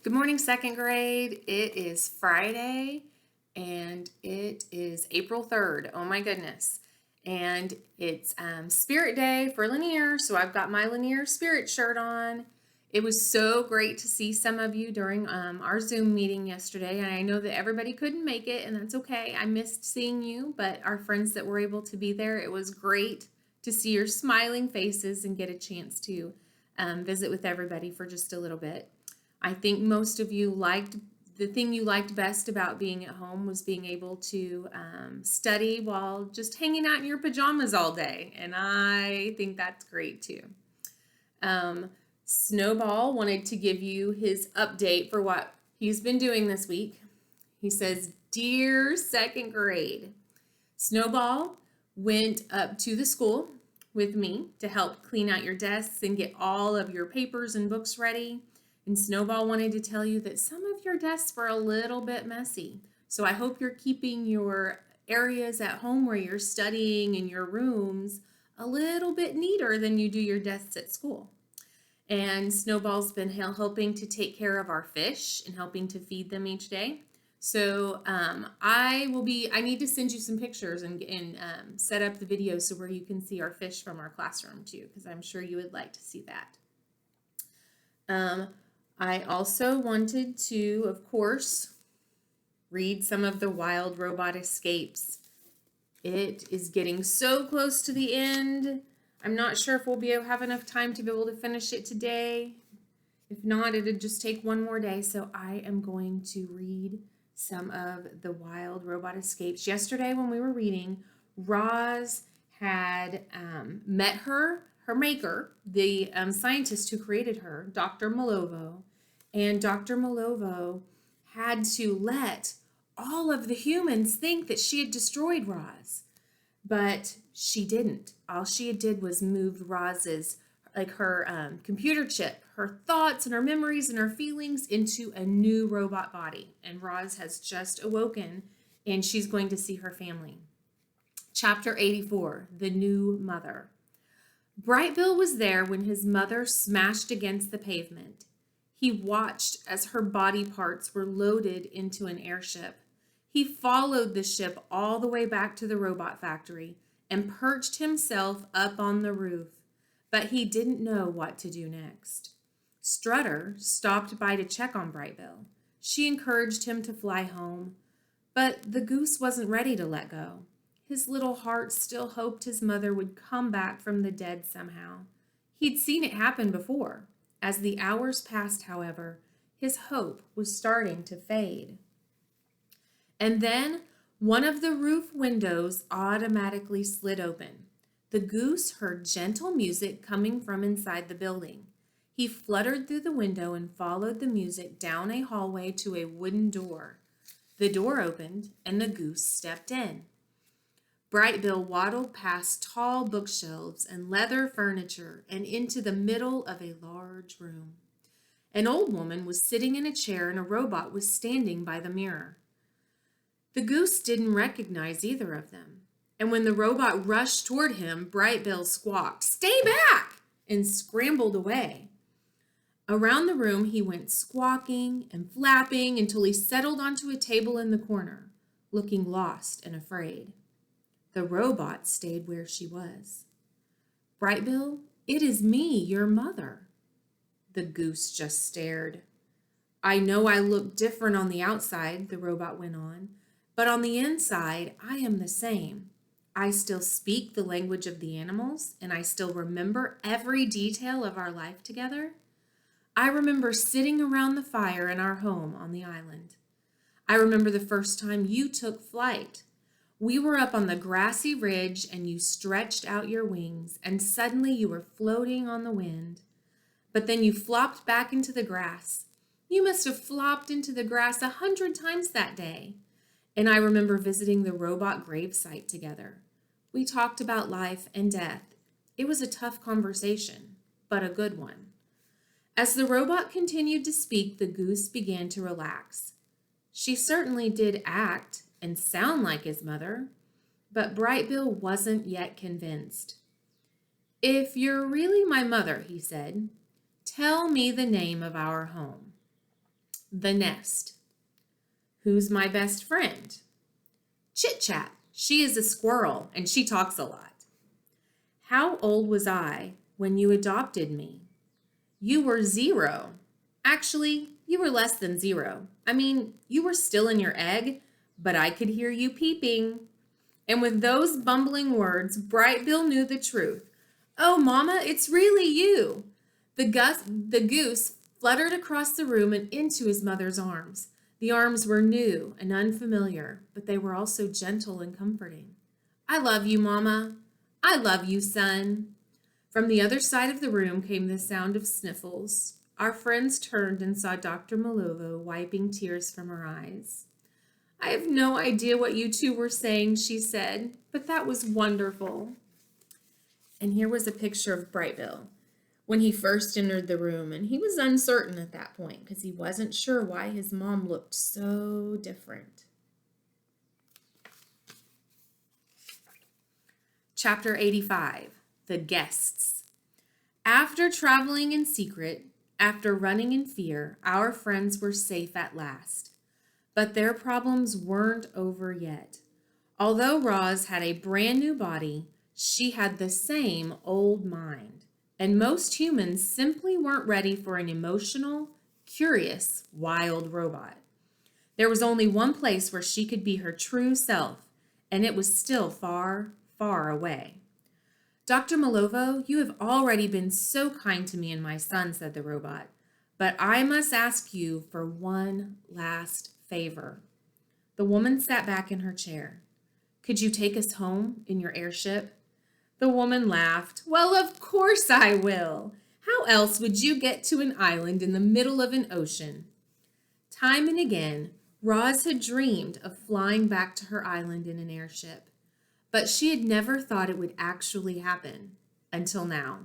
Good morning, second grade. It is Friday and it is April 3rd. Oh my goodness. And it's Spirit Day for Lanier, so I've got my Lanier Spirit shirt on. It was so great to see some of you during our Zoom meeting yesterday, and I know that everybody couldn't make it, and that's okay. I missed seeing you, but our friends that were able to be there, it was great to see your smiling faces and get a chance to visit with everybody for just a little bit. I think most of you liked the thing you liked best about being at home was being able to study while just hanging out in your pajamas all day. And I think that's great too. Um, Snowball wanted to give you his update for what he's been doing this week. He says, "Dear second grade, Snowball went up to the school with me to help clean out your desks and get all of your papers and books ready. And Snowball wanted to tell you that some of your desks were a little bit messy. So I hope you're keeping your areas at home where you're studying in your rooms a little bit neater than you do your desks at school." And Snowball's been helping to take care of our fish and helping to feed them each day. So I need to send you some pictures and set up the video so where you can see our fish from our classroom too, because I'm sure you would like to see that. I also wanted to, of course, read some of the Wild Robot Escapes. It is getting so close to the end. I'm not sure if we'll have enough time to be able to finish it today. If not, it'd just take one more day. So I am going to read some of the Wild Robot Escapes. Yesterday when we were reading, Roz had met her maker, the scientist who created her, Dr. Malovo. And Dr. Malovo had to let all of the humans think that she had destroyed Roz. But she didn't. All she did was move Roz's, like her computer chip, her thoughts and her memories and her feelings into a new robot body. And Roz has just awoken and she's going to see her family. Chapter 84, The New Mother. Brightbill was there when his mother smashed against the pavement. He watched as her body parts were loaded into an airship. He followed the ship all the way back to the robot factory and perched himself up on the roof, but he didn't know what to do next. Strutter stopped by to check on Brightbill. She encouraged him to fly home, but the goose wasn't ready to let go. His little heart still hoped his mother would come back from the dead somehow. He'd seen it happen before. As the hours passed, however, his hope was starting to fade. And then one of the roof windows automatically slid open. The goose heard gentle music coming from inside the building. He fluttered through the window and followed the music down a hallway to a wooden door. The door opened and the goose stepped in. Brightbill waddled past tall bookshelves and leather furniture and into the middle of a large room. An old woman was sitting in a chair and a robot was standing by the mirror. The goose didn't recognize either of them, and when the robot rushed toward him, Brightbill squawked, "Stay back!" and scrambled away. Around the room he went squawking and flapping until he settled onto a table in the corner, looking lost and afraid. The robot stayed where she was. "Brightbill, it is me, your mother." The goose just stared. "I know I look different on the outside," the robot went on, "but on the inside, I am the same. I still speak the language of the animals, and I still remember every detail of our life together. I remember sitting around the fire in our home on the island. I remember the first time you took flight. We were up on the grassy ridge and you stretched out your wings and suddenly you were floating on the wind. But then you flopped back into the grass. You must have flopped into the grass 100 times that day. And I remember visiting the robot gravesite together. We talked about life and death. It was a tough conversation, but a good one." As the robot continued to speak, the goose began to relax. She certainly did act and sound like his mother, but Brightbill wasn't yet convinced. "If you're really my mother," he said, "tell me the name of our home." The nest. Who's my best friend? Chit Chat. She is a squirrel and she talks a lot. How old was I when you adopted me? You were 0. Actually, you were less than 0. I mean, you were still in your egg, but I could hear you peeping. And with those bumbling words, Bright Bill knew the truth. Oh, Mama, it's really you. The goose fluttered across the room and into his mother's arms. The arms were new and unfamiliar, but they were also gentle and comforting. I love you, Mama. I love you, son. From the other side of the room came the sound of sniffles. Our friends turned and saw Dr. Malovo wiping tears from her eyes. I have no idea what you two were saying, she said, but that was wonderful. And here was a picture of Bright Bill when he first entered the room, and he was uncertain at that point because he wasn't sure why his mom looked so different. Chapter 85, The Guests. After traveling in secret, after running in fear, our friends were safe at last. But their problems weren't over yet. Although Roz had a brand new body, she had the same old mind. And most humans simply weren't ready for an emotional, curious, wild robot. There was only one place where she could be her true self, and it was still far, far away. Dr. Malovo, you have already been so kind to me and my son, said the robot, but I must ask you for one last favor. The woman sat back in her chair. Could you take us home in your airship? The woman laughed. Well, of course I will. How else would you get to an island in the middle of an ocean? Time and again, Roz had dreamed of flying back to her island in an airship, but she had never thought it would actually happen until now.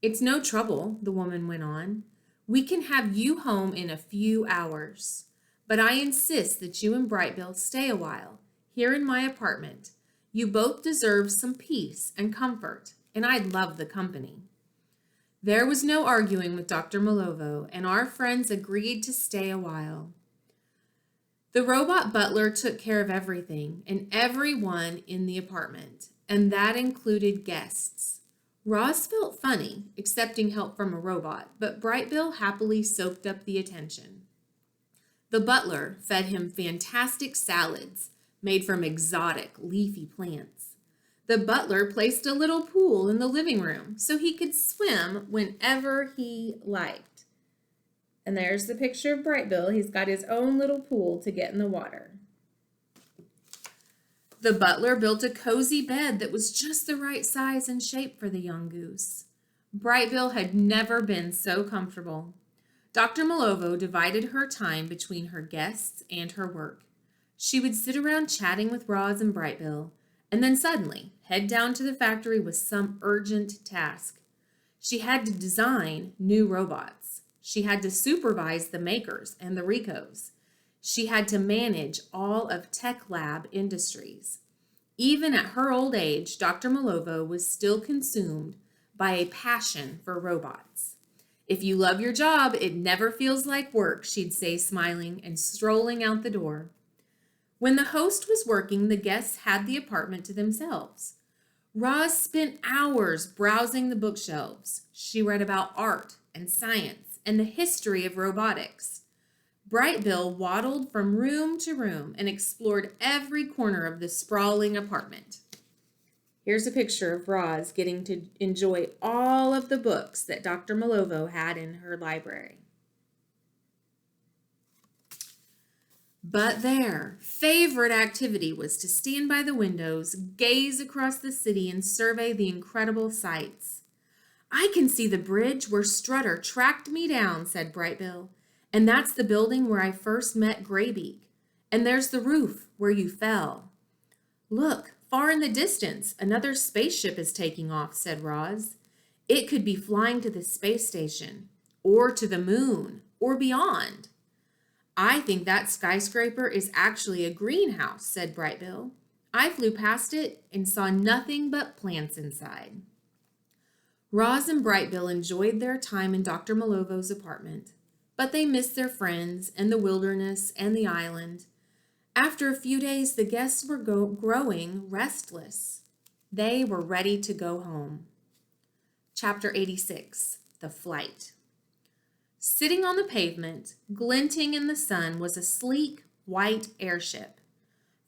It's no trouble, the woman went on. We can have you home in a few hours, but I insist that you and Bright Bill stay a while here in my apartment. You both deserve some peace and comfort, and I'd love the company. There was no arguing with Dr. Malovo, and our friends agreed to stay a while. The robot butler took care of everything and everyone in the apartment, and that included guests. Roz felt funny, accepting help from a robot, but Bright Bill happily soaked up the attention. The butler fed him fantastic salads made from exotic leafy plants. The butler placed a little pool in the living room so he could swim whenever he liked. And there's the picture of Bright Bill. He's got his own little pool to get in the water. The butler built a cozy bed that was just the right size and shape for the young goose. Bright Bill had never been so comfortable. Dr. Malovo divided her time between her guests and her work. She would sit around chatting with Roz and Bright Bill, and then suddenly head down to the factory with some urgent task. She had to design new robots. She had to supervise the makers and the recos. She had to manage all of Tech Lab Industries. Even at her old age, Dr. Malovo was still consumed by a passion for robots. If you love your job, it never feels like work, she'd say, smiling and strolling out the door. When the host was working, the guests had the apartment to themselves. Roz spent hours browsing the bookshelves. She read about art and science and the history of robotics. Bright Bill waddled from room to room and explored every corner of the sprawling apartment. Here's a picture of Roz getting to enjoy all of the books that Dr. Malovo had in her library. But their favorite activity was to stand by the windows, gaze across the city, and survey the incredible sights. I can see the bridge where Strutter tracked me down, said Bright Bill. And that's the building where I first met Graybeak. And there's the roof where you fell. Look, far in the distance, another spaceship is taking off, said Roz. It could be flying to the space station, or to the moon, or beyond. I think that skyscraper is actually a greenhouse, said Bright Bill. I flew past it and saw nothing but plants inside. Roz and Bright Bill enjoyed their time in Dr. Malovo's apartment. but they missed their friends and the wilderness and the island. After a few days, the guests were growing restless. They were ready to go home. Chapter 86, The Flight. Sitting on the pavement, glinting in the sun, was a sleek, white airship.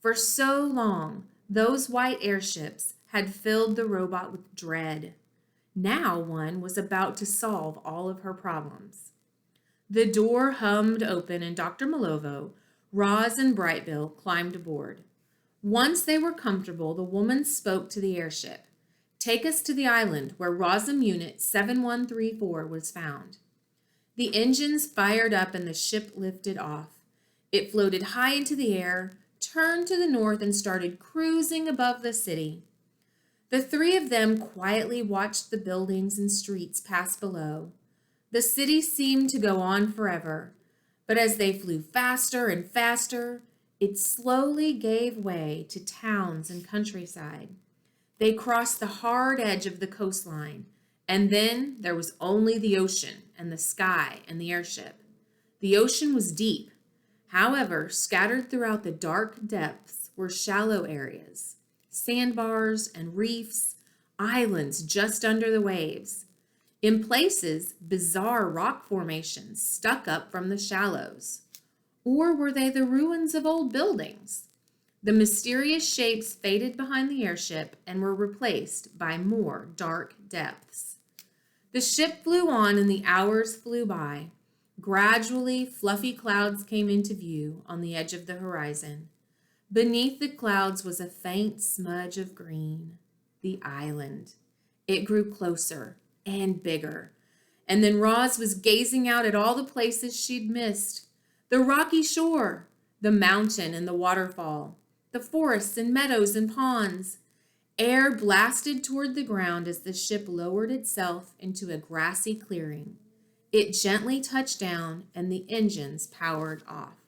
For so long, those white airships had filled the robot with dread. Now one was about to solve all of her problems. The door hummed open and Dr. Malovo, Roz, and Brightbill climbed aboard. Once they were comfortable, the woman spoke to the airship. "Take us to the island where Rosum Unit 7134 was found." The engines fired up and the ship lifted off. It floated high into the air, turned to the north, and started cruising above the city. The three of them quietly watched the buildings and streets pass below. The city seemed to go on forever, but as they flew faster and faster, it slowly gave way to towns and countryside. They crossed the hard edge of the coastline, and then there was only the ocean and the sky and the airship. The ocean was deep. However, scattered throughout the dark depths were shallow areas, sandbars and reefs, islands just under the waves. In places, bizarre rock formations stuck up from the shallows. Or were they the ruins of old buildings? The mysterious shapes faded behind the airship and were replaced by more dark depths. The ship flew on and the hours flew by. Gradually, fluffy clouds came into view on the edge of the horizon. Beneath the clouds was a faint smudge of green, the island. It grew closer and bigger. And then Roz was gazing out at all the places she'd missed. The rocky shore, the mountain and the waterfall, the forests and meadows and ponds. Air blasted toward the ground as the ship lowered itself into a grassy clearing. It gently touched down and the engines powered off.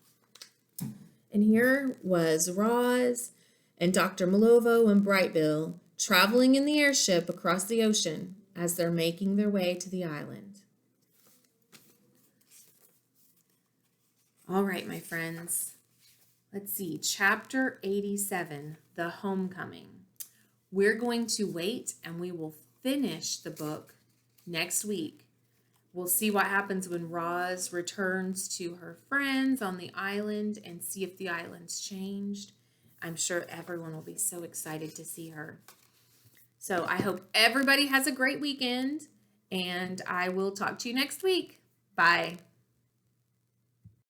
And here was Roz and Dr. Malovo and Brightbill traveling in the airship across the ocean as they're making their way to the island. All right, my friends. Let's see, Chapter 87, The Homecoming. We're going to wait and we will finish the book next week. We'll see what happens when Roz returns to her friends on the island and see if the island's changed. I'm sure everyone will be so excited to see her. So I hope everybody has a great weekend, and I will talk to you next week. Bye.